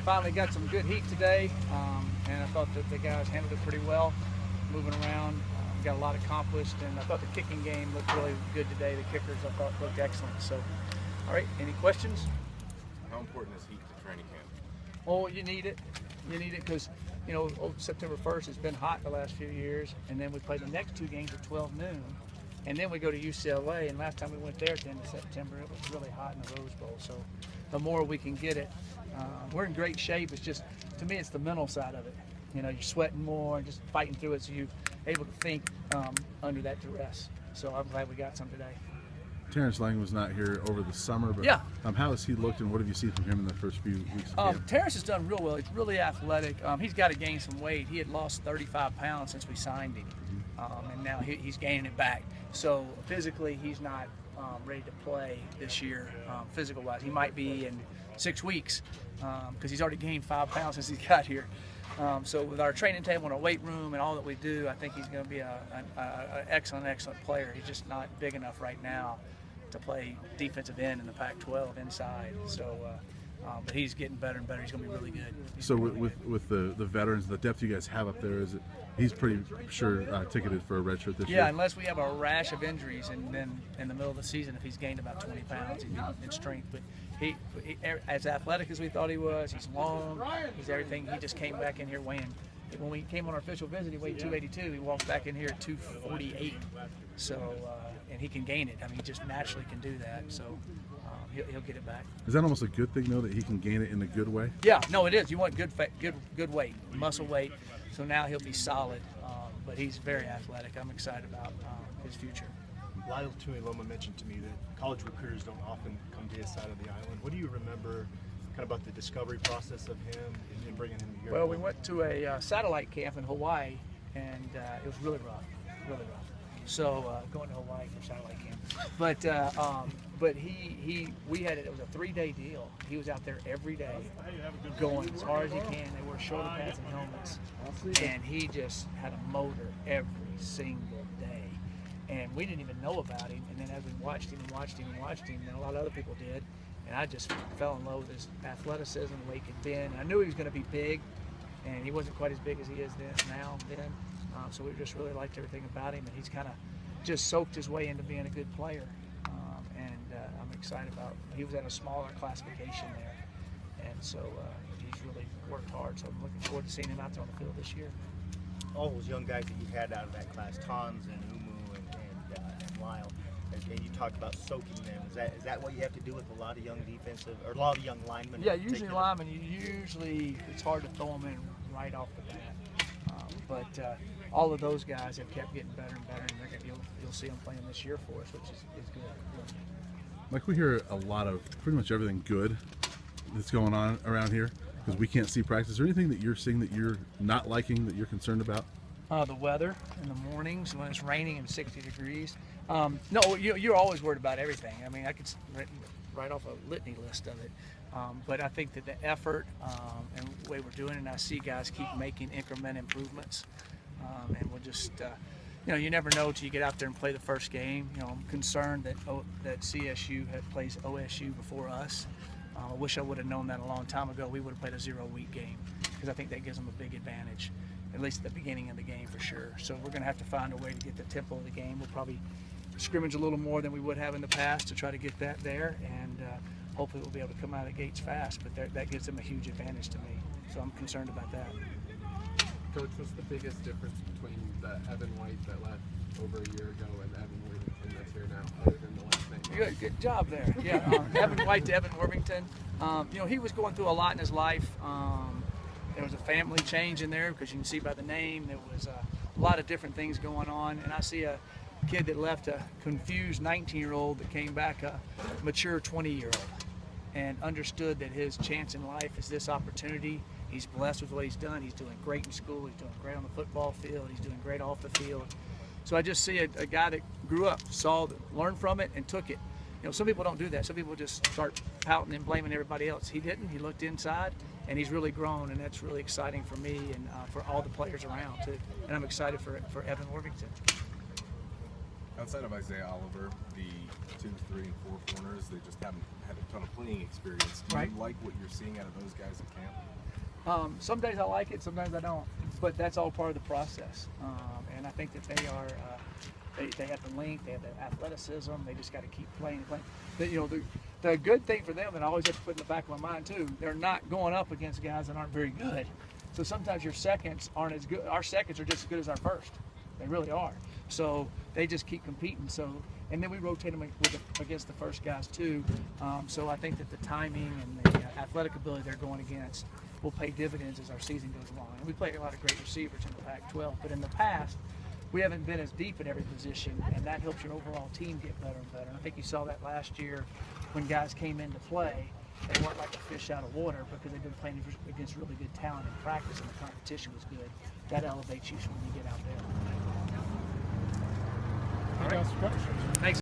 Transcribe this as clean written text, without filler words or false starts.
finally got some good heat today, and I thought that the guys handled it pretty well, moving around. Got a lot accomplished, and I thought the kicking game looked really good today. The kickers, I thought, looked excellent. So, all right, any questions? How important is heat to training camp? Oh, you need it. You need it because, you know, September 1st has been hot the last few years, and then we play the next two games at 12 noon, and then we go to UCLA, and last time we went there at the end of September, it was really hot in the Rose Bowl. So the more we can get it, we're in great shape. It's just, to me, it's the mental side of it. You know, you're sweating more and just fighting through it, so you're able to think under that duress. So I'm glad we got some today. Terrence Lang was not here over the summer, but yeah. How has he looked, and what have you seen from him in the first few weeks of camp? Terrence has done real well. He's really athletic. He's got to gain some weight. He had lost 35 pounds since we signed him, and now he's gaining it back. So physically, he's not ready to play this year, physical-wise. He might be in 6 weeks because he's already gained 5 pounds since he got here. So with our training table and our weight room and all that we do, I think he's going to be an excellent player. He's just not big enough right now to play defensive end in the Pac-12 inside. So, but he's getting better and better. He's going to be really good. So with the veterans, the depth you guys have up there, he's pretty sure ticketed for a redshirt this year? Yeah, unless we have a rash of injuries, and then in the middle of the season, if he's gained about 20 pounds in strength. But he as athletic as we thought he was, he's long, he's everything. He just came back in here weighing. When we came on our official visit, he weighed 282. He walked back in here at 248. So, and he can gain it. I mean, he just naturally can do that. So he'll get it back. Is that almost a good thing, though, that he can gain it in a good way? Yeah, no, it is. You want good weight, muscle weight. So now he'll be solid. But he's very athletic. I'm excited about his future. Lyle Tuiloma mentioned to me that college recruiters don't often come to his side of the island. What do you remember kind of about the discovery process of him and bringing him to your Well, we went to a satellite camp in Hawaii, and it was really rough. So going to Hawaii for satellite camp, but it was a 3-day deal. He was out there every day, going as hard as he can. They wore shoulder pads and helmets, and he just had a motor every single day. And we didn't even know about him. And then as we watched him, and a lot of other people did, and I just fell in love with his athleticism, the way he could bend. I knew he was going to be big, and he wasn't quite as big as he is then. So we just really liked everything about him, and he's kind of just soaked his way into being a good player. I'm excited about. He was at a smaller classification there, and so he's really worked hard. So I'm looking forward to seeing him out there on the field this year. All those young guys that you had out of that class, Tons and Umu and Lyle, and you talked about soaking them. Is that what you have to do with a lot of young defensive or a lot of young linemen? Yeah, usually linemen. It's hard to throw them in right off the bat. But all of those guys have kept getting better and better, and you'll see them playing this year for us, which is good. Mike, we hear a lot of pretty much everything good that's going on around here because we can't see practice. Is there anything that you're seeing that you're not liking, that you're concerned about? The weather in the mornings when it's raining and 60 degrees. No, you're always worried about everything. I mean, I could write off a litany list of it. But I think that the effort and the way we're doing it, and I see guys keep making increment improvements. And we'll just, you never know till you get out there and play the first game. I'm concerned that CSU plays OSU before us. I wish I would have known that a long time ago. We would have played a 0-week game because I think that gives them a big advantage, at least at the beginning of the game for sure. So we're going to have to find a way to get the tempo of the game. We'll probably scrimmage a little more than we would have in the past to try to get that there, and hopefully we'll be able to come out of the gates fast, but that gives them a huge advantage to me. So I'm concerned about that. Coach, what's the biggest difference between the Evan White that left over a year ago and Evan Worthington that's here now, other than the last name? Good job there. Yeah, Evan White to Evan Worthington. He was going through a lot in his life. There was a family change in there because you can see by the name there was a lot of different things going on. And I see a kid that left a confused 19-year-old that came back a mature 20-year-old and understood that his chance in life is this opportunity. He's blessed with what he's done. He's doing great in school. He's doing great on the football field. He's doing great off the field. So I just see a guy that grew up, learned from it, and took it. Some people don't do that. Some people just start pouting and blaming everybody else. He didn't. He looked inside, and he's really grown, and that's really exciting for me and for all the players around too. And I'm excited for Evan Worthington. Outside of Isaiah Oliver, the 2, 3, and 4 corners, they just haven't had a ton of playing experience. Do Right. you like what you're seeing out of those guys in camp? Some days I like it, sometimes I don't, but that's all part of the process. And I think that they are, they have the length, they have the athleticism. They just got to keep playing. The good thing for them, and I always have to put in the back of my mind too, they're not going up against guys that aren't very good. So sometimes your seconds aren't as good. Our seconds are just as good as our first. They really are. So they just keep competing. So, and then we rotate them against the first guys too. So I think that the timing and the athletic ability they're going against will pay dividends as our season goes along. And we play a lot of great receivers in the Pac-12, but in the past, we haven't been as deep at every position, and that helps your overall team get better and better. And I think you saw that last year when guys came into play. They weren't like a fish out of water because they've been playing against really good talent in practice, and the competition was good. That elevates you when you get out there. Thanks. Thanks.